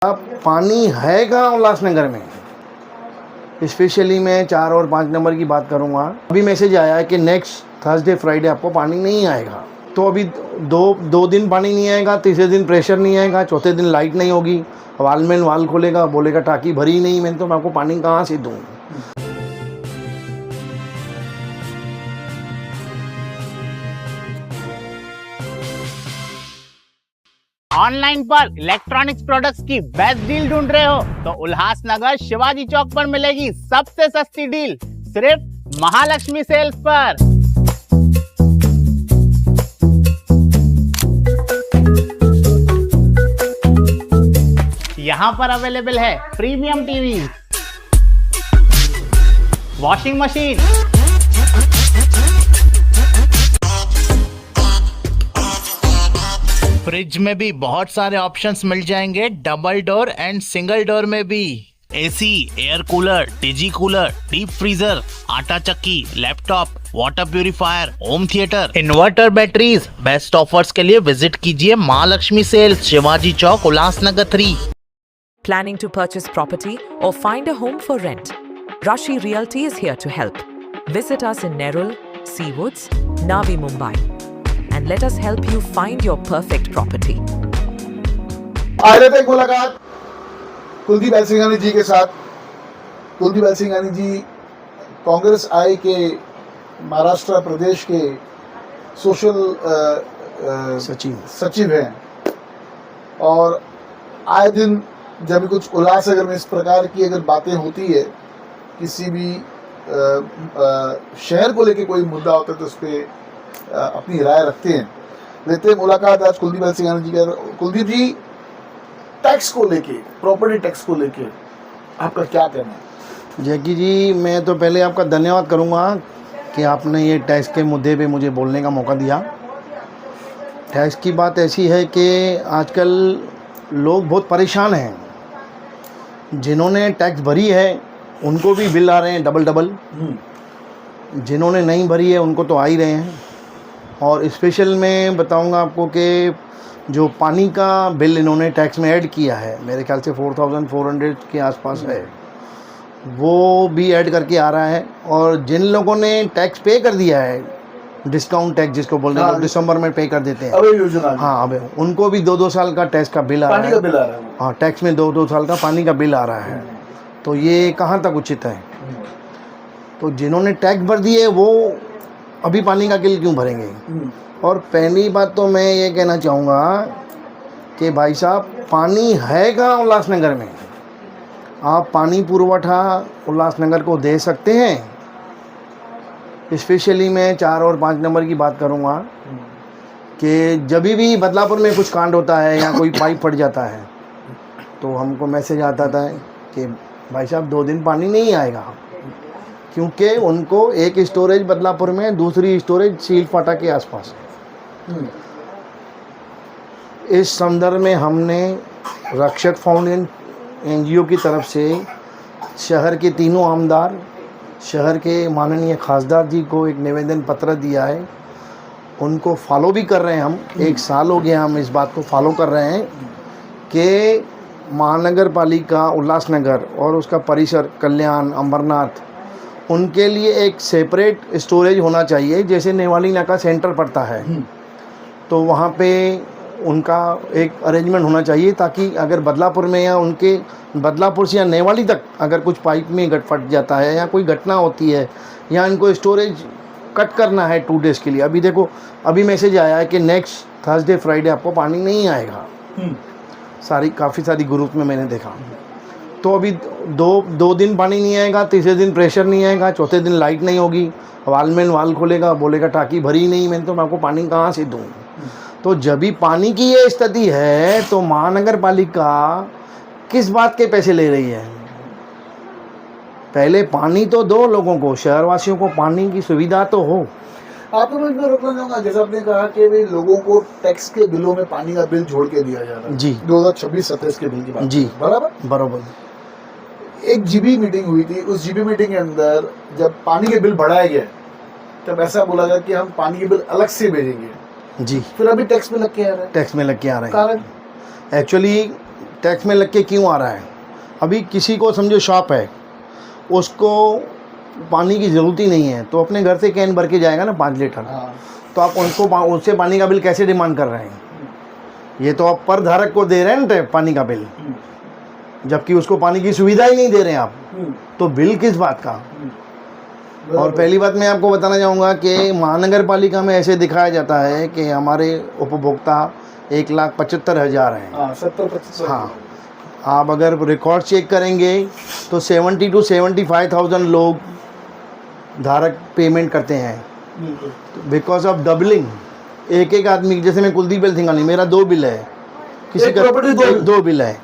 अब पानी है कहाँ उल्लासनगर में। स्पेशली मैं 4 और 5 नंबर की बात करूँगा। अभी मैसेज आया है कि नेक्स्ट थर्सडे फ्राइडे आपको पानी नहीं आएगा। तो अभी दो दिन पानी नहीं आएगा, तीसरे दिन प्रेशर नहीं आएगा, चौथे दिन लाइट नहीं होगी। वालमैन वाल खोलेगा, बोलेगा टाकी भरी नहीं, मैं तो मैं आपको पानी कहाँ से दूँ। ऑनलाइन पर इलेक्ट्रॉनिक्स प्रोडक्ट्स की बेस्ट डील ढूंढ रहे हो तो उल्लासनगर शिवाजी चौक पर मिलेगी सबसे सस्ती डील, सिर्फ महालक्ष्मी सेल्स पर। यहाँ पर अवेलेबल है premium TV, washing machine, fridge में भी बहुत सारे ऑप्शंस मिल जाएंगे, double door and single door में भी। AC, air cooler, digi cooler, deep freezer, आटा चक्की, laptop, water purifier, home theatre, inverter, batteries. Best offers के लिए विजिट कीजिए Mahalakshmi sales, Shivaji Chowk, Ulhasnagar 3। Planning to purchase property or find a home for rent? Rashi Realty is here to help. Visit us in Nerul, Seawoods, Navi Mumbai, and let us help you find your perfect property. आज रहते एक मुलाकात कुलदीप एलसिंघानी जी के साथ। कुलदीप एलसिंघानी जी कांग्रेस आई के महाराष्ट्र प्रदेश के social सचिव हैं और आए दिन जब भी कुछ उल्लासनगर में इस प्रकार की अगर बातें होती है, किसी भी शहर को लेके कोई मुद्दा होता है तो उस पर अपनी राय रखते हैं। लेते हैं मुलाकात आज कुलदीप एलसिंघानी जी का। कुलदीप जी, टैक्स को लेके, प्रॉपर्टी टैक्स को लेके आपका क्या कहना है? जैकी जी, मैं तो पहले आपका धन्यवाद करूंगा कि आपने ये टैक्स के मुद्दे पे मुझे बोलने का मौका दिया। टैक्स की बात ऐसी है कि आजकल लोग बहुत परेशान हैं। जिन्होंने टैक्स भरी है उनको भी बिल आ रहे हैं डबल, जिन्होंने नहीं भरी है उनको तो आ ही रहे हैं। और स्पेशल मैं बताऊंगा आपको कि जो पानी का बिल इन्होंने टैक्स में ऐड किया है, मेरे ख्याल से 4400 के आसपास है, वो भी ऐड करके आ रहा है। और जिन लोगों ने टैक्स पे कर दिया है, डिस्काउंट टैक्स जिसको बोलते हैं, दिसंबर में पे कर देते हैं, अबे योजना, हाँ, अब उनको भी 2-2 साल का टैक्स का बिल आ रहा है। हाँ, टैक्स में 2-2 साल का पानी का बिल आ रहा है। तो ये कहाँ तक उचित है? तो जिन्होंने टैक्स भर दिए वो अभी पानी का बिल क्यों भरेंगे? और पहली बात तो मैं ये कहना चाहूँगा कि भाई साहब, पानी है कहाँ उल्लासनगर में? आप पानी पुरवठा उल्लासनगर को दे सकते हैं। स्पेशली मैं 4 और 5 नंबर की बात करूँगा कि जब भी बदलापुर में कुछ कांड होता है या कोई पाइप फट जाता है तो हमको मैसेज आता था कि भाई साहब 2 दिन पानी नहीं आएगा, क्योंकि उनको एक स्टोरेज बदलापुर में, दूसरी स्टोरेज सील फाटा के आसपास है। इस संदर्भ में हमने रक्षक फाउंडेशन NGO की तरफ से शहर के तीनों आमदार, शहर के माननीय खासदार जी को एक निवेदन पत्र दिया है। उनको फॉलो भी कर रहे हैं हम। 1 साल हो गया हम इस बात को फॉलो कर रहे हैं कि महानगर पालिका उल्लासनगर और उसका परिसर कल्याण, अंबरनाथ, उनके लिए एक सेपरेट स्टोरेज होना चाहिए। जैसे नेवाली नाका सेंटर पड़ता है तो वहाँ पे उनका एक अरेंजमेंट होना चाहिए, ताकि अगर बदलापुर में या उनके बदलापुर से या नेवाली तक अगर कुछ पाइप में फट जाता है या कोई घटना होती है या इनको स्टोरेज कट करना है 2 डेज़ के लिए। अभी देखो, अभी मैसेज आया है कि नेक्स्ट थर्सडे फ्राइडे आपको पानी नहीं आएगा। काफ़ी सारी ग्रुप में मैंने देखा। तो अभी दो दिन पानी नहीं आएगा, तीसरे दिन प्रेशर नहीं आएगा, चौथे दिन लाइट नहीं होगी। वालमैन वाल खोलेगा, बोलेगा टाकी भरी नहीं, मैं तो मैं आपको पानी कहाँ से दूँ। तो जब भी पानी की ये स्थिति है तो महानगर पालिका किस बात के पैसे ले रही है? पहले पानी तो दो लोगों को, शहरवासियों को पानी की सुविधा तो हो। आपको मैं रोकना चाहूँगा, जैसे आपने कहा कि भाई लोगों को टैक्स के बिलों में पानी का बिल जोड़ के दिया जा रहा है। जी, 2026-27 के बिल की बात। जी, बराबर। एक जीबी मीटिंग हुई थी। उस जीबी मीटिंग के अंदर जब पानी के बिल बढ़ाया गया तब ऐसा बोला गया कि हम पानी के बिल अलग से भेजेंगे। जी, फिर अभी टैक्स में लग के आ रहा है। कारण एक्चुअली टैक्स में लग के क्यों आ रहा है? अभी किसी को समझो शॉप है, उसको पानी की ज़रूरत ही नहीं है, तो अपने घर से कैन भर के जाएगा ना 5 लीटर। हाँ। तो आप उनको उससे पानी का बिल कैसे डिमांड कर रहे हैं? ये तो आप पर धारक को दे रहे हैं ना पानी का बिल, जबकि उसको पानी की सुविधा ही नहीं दे रहे हैं आप, तो बिल किस बात का? और पहली बात मैं आपको बताना चाहूँगा कि महानगर पालिका में ऐसे दिखाया जाता है कि हमारे उपभोक्ता 1,75,000 हैं। हाँ, 70-75। हाँ, आप अगर रिकॉर्ड चेक करेंगे तो 70 to 75,000 लोग धारक पेमेंट करते हैं बिकॉज ऑफ डबलिंग। एक आदमी, जैसे मैं कुलदीप सिंघानी, मेरा 2 बिल है, किसी का प्रॉपर्टी 2 बिल है,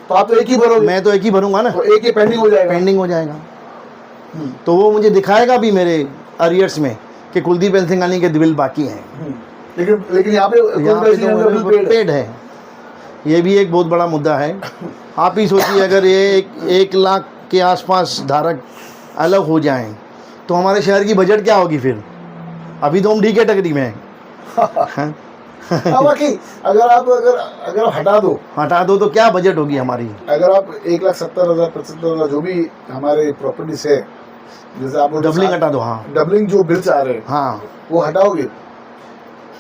तो आप तो एक ही भरोगे। मैं तो एक ही भरूंगा ना, तो एक ही पेंडिंग हो जाएगा। तो वो मुझे दिखाएगा भी मेरे अरियर्स में कि कुलदीप सिंघानी के बिल बाकी हैं। लेकिन यहाँ पे पेड है। ये भी एक बहुत बड़ा मुद्दा है। आप ही सोचिए, अगर ये 1 लाख के आसपास धारक अलग हो जाएं तो हमारे शहर की बजट क्या होगी फिर? अभी तो हम डी कैटेगरी में हैं। बाकी अगर आप हटा दो तो क्या बजट होगी हमारी? अगर आप 1,70,000 75,000 जो भी हमारे प्रॉपर्टीज है, जैसे आप डबलिंग हटा दो, हाँ, डबलिंग जो बिल्स आ रहे हैं, हाँ, वो हटाओगे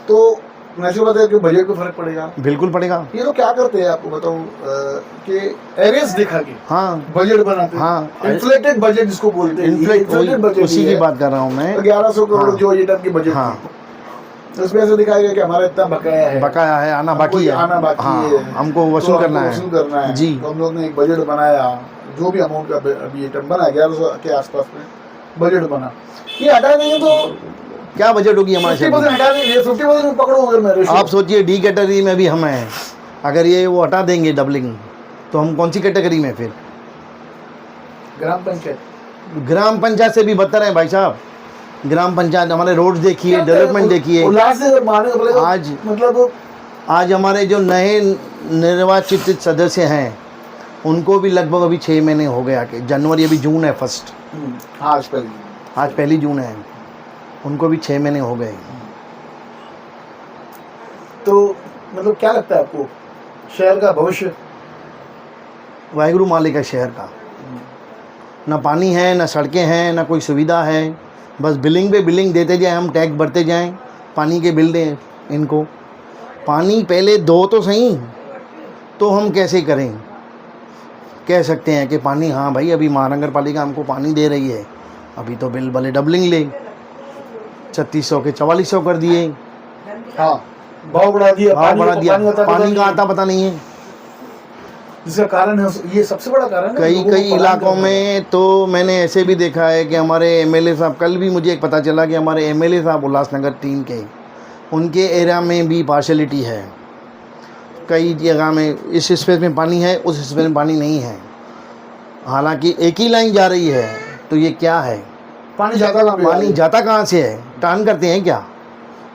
तो नेचुरल बात है कि बजट पे फर्क पड़ेगा। बिल्कुल पड़ेगा। ये तो क्या करते हैं आपको बताऊं कि एरियस दिखा के, हाँ, बजट बनाते हैं। हाँ, इन्फ्लेटेड बजट जिसको बोलते हैं, इन्फ्लेटेड बजट, उसी की बात कर रहा हूँ मैं। 1100 करोड़ जो ये टाइप की बजट, हाँ, उसमें ऐसे दिखाएगा कि हमारा इतना बकाया है, आना बाकी है, हाँ, हमको वसूल करना है जी। तो हम लोग ने एक बजट बनाया, जो भी अमाउंट का अभी आइटम बना 1100 के आसपास में बजट बना। ये हटा देंगे तो क्या बजट होगी हमारे शहर में? 50% पकड़ो। अगर मैं आप सोचिए डी कैटेगरी में भी हम हैं, अगर ये वो हटा देंगे डबलिंग, तो हम कौन सी कैटेगरी में फिर? ग्राम पंचायत से भी बदतर है भाई साहब। ग्राम पंचायत, हमारे रोड्स देखिए, डेवलपमेंट देखिए। आज मतलब आज हमारे जो नए निर्वाचित सदस्य हैं उनको भी लगभग अभी 6 महीने हो गया कि जनवरी, अभी जून है फर्स्ट, आज पहली जून है, उनको भी 6 महीने हो गए। तो मतलब क्या लगता है आपको शहर का भविष्य? वाहिगुरु मालिक है शहर का। ना पानी है, ना सड़कें हैं, ना कोई सुविधा है, बस बिलिंग पे बिलिंग देते जाएं, हम टैक्स भरते जाएं, पानी के बिल दें इनको। पानी पहले दो तो सही, तो हम कैसे करें? कह सकते हैं कि पानी, हाँ भाई अभी महानगर पालिका हमको पानी दे रही है, अभी तो बिल भले डबलिंग ले, 3600 के 4400 कर दिए, हाँ, भाव बढ़ा दिया, पानी का आता पता नहीं है। जिसका कारण है, ये सबसे बड़ा कारण है। कई इलाकों में तो मैंने ऐसे भी देखा है कि हमारे एमएलए साहब, कल भी मुझे एक पता चला कि हमारे एमएलए साहब उल्लासनगर 3 के, उनके एरिया में भी पार्शलिटी है। कई जगह में इस स्पेस में पानी है, उस स्पेस में पानी नहीं है, हालांकि एक ही लाइन जा रही है। तो ये क्या है? पानी जाता कहाँ से है? टर्न करते हैं क्या,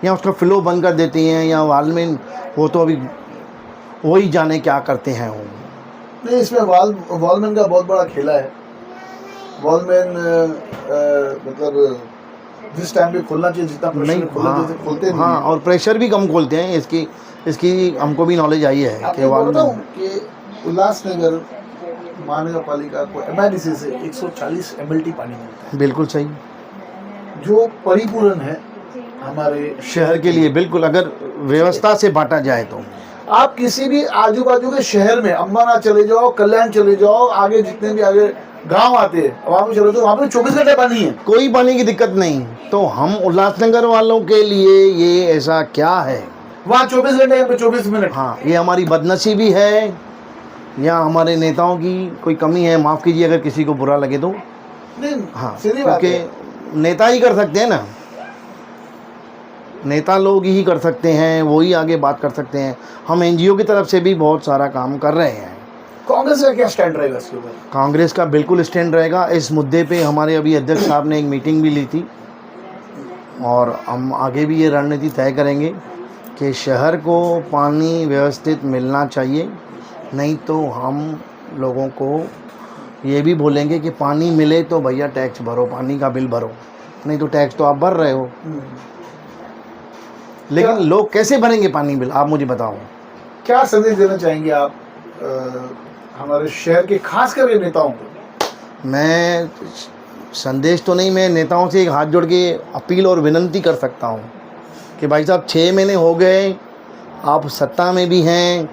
या उसका फ्लो बंद कर देते हैं, या वॉलमैन, वो तो अभी वही जाने क्या करते हैं वो। नहीं, इसमें वॉलमैन का बहुत बड़ा खेला है। वॉलमैन मतलब जिस टाइम पे खोलना चाहिए, जितना प्रेशर खोलते नहीं, हाँ, और प्रेशर भी कम खोलते हैं। इसकी हमको भी नॉलेज आई है कि वॉलमैन कि उल्लासनगर महानगर पालिका को MIDC से 140 MLT पानी मिलता है। बिल्कुल सही, जो परिपूर्ण है हमारे शहर के लिए। बिल्कुल, अगर व्यवस्था से बांटा जाए तो आप किसी भी आजू बाजू के शहर में, अंबाला चले जाओ, कल्याण चले जाओ, आगे जितने भी आगे गांव आते हैं वहाँ पे चले जाओ, वहाँ पे 24 घंटे पानी है, कोई पानी की दिक्कत नहीं। तो हम उल्लासनगर वालों के लिए ये ऐसा क्या है? वहाँ 24 घंटे, यहाँ पे 24 मिनट। हाँ, ये हमारी बदनसीबी है या हमारे नेताओं की कोई कमी है? माफ़ कीजिए अगर किसी को बुरा लगे तो। नहीं, हाँ, क्योंकि नेता ही कर सकते हैं ना, नेता लोग ही कर सकते हैं, वो ही आगे बात कर सकते हैं। हम NGO की तरफ से भी बहुत सारा काम कर रहे हैं। कांग्रेस का क्या स्टैंड रहेगा इसके ऊपर? कांग्रेस का बिल्कुल स्टैंड रहेगा इस मुद्दे पे। हमारे अभी अध्यक्ष साहब ने एक मीटिंग भी ली थी, और हम आगे भी ये रणनीति तय करेंगे कि शहर को पानी व्यवस्थित मिलना चाहिए, नहीं तो हम लोगों को ये भी बोलेंगे कि पानी मिले तो भैया टैक्स भरो, पानी का बिल भरो, नहीं तो टैक्स तो आप भर रहे हो। लेकिन लोग कैसे भरेंगे पानी बिल, आप मुझे बताओ। क्या संदेश देना चाहेंगे आप हमारे शहर के खास करके नेताओं को? मैं संदेश तो नहीं, मैं नेताओं से एक हाथ जोड़ के अपील और विनती कर सकता हूँ कि भाई साहब 6 महीने हो गए, आप सत्ता में भी हैं,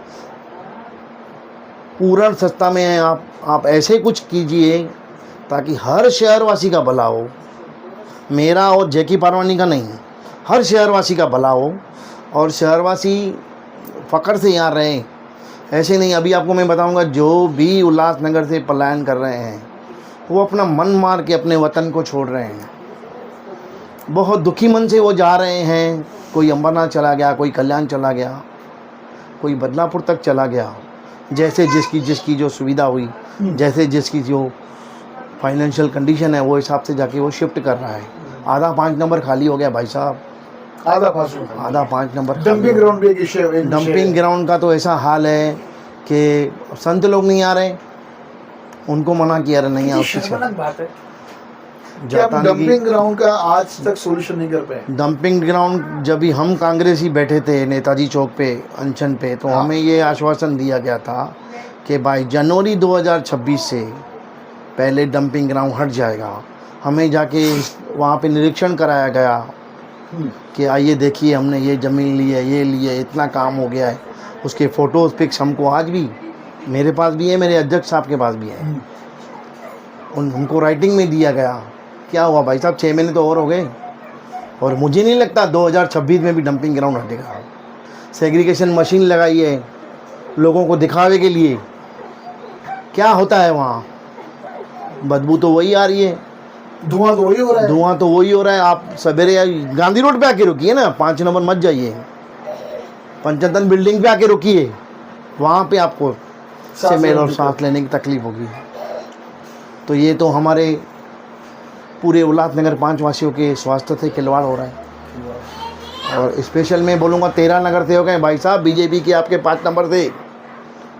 पूर्ण सत्ता में हैं, आप ऐसे कुछ कीजिए ताकि हर शहरवासी का भला हो, मेरा और जैकी पारवानी का नहीं, हर शहरवासी का भला हो और शहरवासी फ़ख्र से यहाँ रहें। ऐसे नहीं, अभी आपको मैं बताऊंगा, जो भी उल्लासनगर से पलायन कर रहे हैं वो अपना मन मार के अपने वतन को छोड़ रहे हैं, बहुत दुखी मन से वो जा रहे हैं। कोई अंबरनाथ चला गया, कोई कल्याण चला गया, कोई बदलापुर तक चला गया, जैसे जिसकी जो सुविधा हुई, जैसे जिसकी जो फाइनेंशियल कंडीशन है वो हिसाब से जाके वो शिफ्ट कर रहा है। आधा 5 नंबर खाली हो गया भाई साहब, आधा 5 नंबर। डंपिंग ग्राउंड भी एक विषय है। डंपिंग ग्राउंड का तो ऐसा हाल है कि संत लोग नहीं आ रहे, उनको मना किया रहा नहीं, शर्मनाक बात है कि आप डंपिंग ग्राउंड का आज तक सॉल्यूशन नहीं कर पाए। डंपिंग ग्राउंड, जब भी हम कांग्रेसी बैठे थे नेताजी चौक पे अनशन पे, तो हमें ये आश्वासन दिया गया था कि भाई जनवरी 2026 से पहले डंपिंग ग्राउंड हट जाएगा। हमें जाके वहाँ पे निरीक्षण कराया गया कि आइए देखिए, हमने ये ज़मीन ली है, ये ली है, इतना काम हो गया है। उसके फ़ोटोज़ पिक्स हमको आज भी मेरे पास भी है, मेरे अध्यक्ष साहब के पास भी है, उनको राइटिंग में दिया गया। क्या हुआ भाई साहब, 6 महीने तो और हो गए और मुझे नहीं लगता 2026 में भी डंपिंग ग्राउंड हटेगा। सेग्रीगेशन मशीन लगाई है लोगों को दिखावे के लिए, क्या होता है वहाँ, बदबू तो वही आ रही है, धुआं तो वही हो रहा है, धुआं तो वही हो रहा है। आप सवेरे गांधी रोड पे आके रुकिए ना, 5 नंबर मत जाइए, पंचतन बिल्डिंग पे आके रुकिए, वहाँ पे आपको स्मेल और सांस लेने की तकलीफ होगी। तो ये तो हमारे पूरे उल्लासनगर 5 वासियों के स्वास्थ्य से खिलवाड़ हो रहा है। और स्पेशल मैं बोलूँगा 13 नगर से हो गए भाई साहब, बीजेपी के आपके 5 नंबर थे,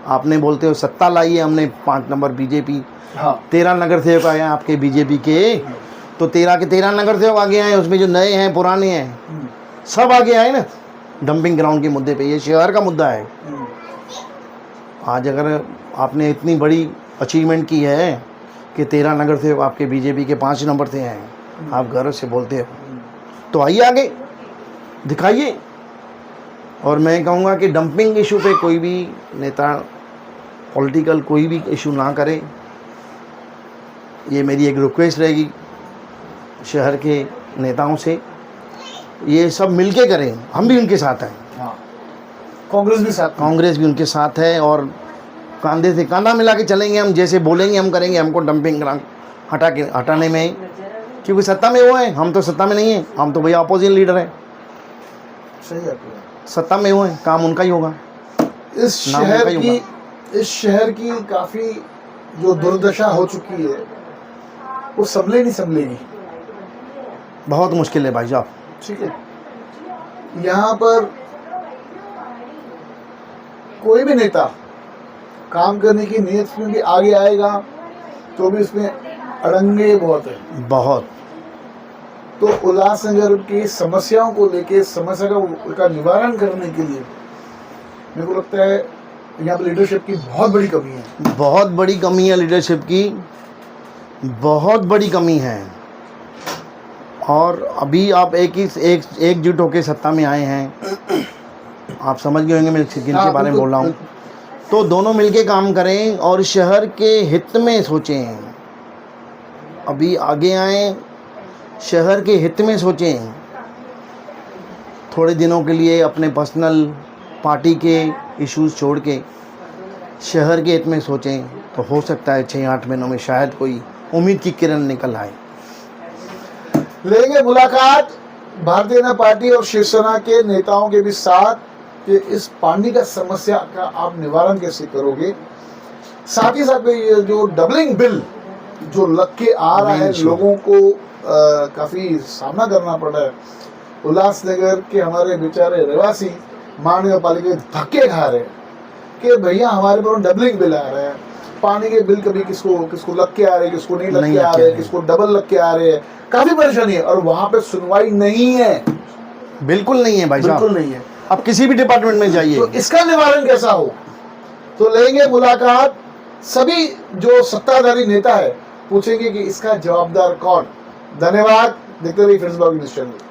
आपने बोलते हो सत्ता लाई है, हमने 5 नंबर बीजेपी, 13 नगर से आए हैं आपके बीजेपी के, तो 13 के 13 नगर से आगे आए, उसमें जो नए हैं पुराने हैं सब आगे आए ना डंपिंग ग्राउंड के मुद्दे पे। ये शहर का मुद्दा है। आज अगर आपने इतनी बड़ी अचीवमेंट की है कि 13 नगर से आपके बीजेपी के 5 नंबर से हैं, आप गर्व से बोलते हो, तो आइए आगे दिखाइए। और मैं कहूँगा कि डंपिंग इशू पे कोई भी नेता पॉलिटिकल कोई भी इशू ना करे, ये मेरी एक रिक्वेस्ट रहेगी शहर के नेताओं से। ये सब मिलके करें, हम भी उनके साथ हैं, कांग्रेस भी उनके साथ है, और कंधे से कंधा मिला के चलेंगे हम, जैसे बोलेंगे हम करेंगे। हमको डंपिंग ग्राउंड हटाने में, क्योंकि सत्ता में वो है, हम तो सत्ता में नहीं है, हम तो भैया अपोजिशन लीडर हैं। सही है, सत्ता में वो है, काम उनका ही होगा। इस शहर की काफ़ी जो दुर्दशा हो चुकी है वो संभलेगी, बहुत मुश्किल है भाई साहब। ठीक है, यहाँ पर कोई भी नेता काम करने की नीयत में भी आगे आएगा तो भी इसमें अड़ंगे बहुत है, बहुत। तो उल्लासनगर की समस्याओं को लेके, समस्या का निवारण करने के लिए मेरे को लगता है यहाँ पर लीडरशिप की बहुत बड़ी कमी है, बहुत बड़ी कमी है लीडरशिप की, बहुत बड़ी कमी है। और अभी आप एकजुट होकर सत्ता में आए हैं, आप समझ गए होंगे मैं किनके बारे में बोल रहा हूँ। तो दोनों मिलके काम करें और शहर के हित में सोचें, अभी आगे आएँ, शहर के हित में सोचें। थोड़े दिनों के लिए अपने पर्सनल पार्टी के इश्यूज छोड़ के शहर के हित में सोचें, तो हो सकता है 6-8 महीनों में शायद कोई उम्मीद की किरण निकल आए। लेंगे मुलाकात भारतीय जनता पार्टी और शिवसेना के नेताओं के भी साथ कि इस पानी का समस्या का आप निवारण कैसे करोगे। साथ ही साथ ये जो डबलिंग बिल जो लग के आ रहा है, लोगों को काफ़ी सामना करना पड़ रहा है। उल्लासनगर के हमारे बेचारे रहवासी महानगर पालिका धक्के खा रहे हैं कि भैया हमारे पर डबलिंग बिल आ रहा है, पानी के बिल कभी किसको लग के आ रहे हैं, किसको नहीं लग के आ रहे हैं, किसको डबल लग के आ रहे हैं, काफ़ी परेशानी है। और वहाँ पे सुनवाई नहीं है, बिल्कुल नहीं है भाई साहब, बिल्कुल नहीं है। आप किसी भी डिपार्टमेंट में जाइए। तो इसका निवारण कैसा हो, तो लेंगे मुलाकात, सभी जो सत्ताधारी नेता है पूछेंगे कि इसका जवाबदार कौन। धन्यवाद, देखते रहिए फ्रेंड्स ब्लॉग न्यूज़ चैनल।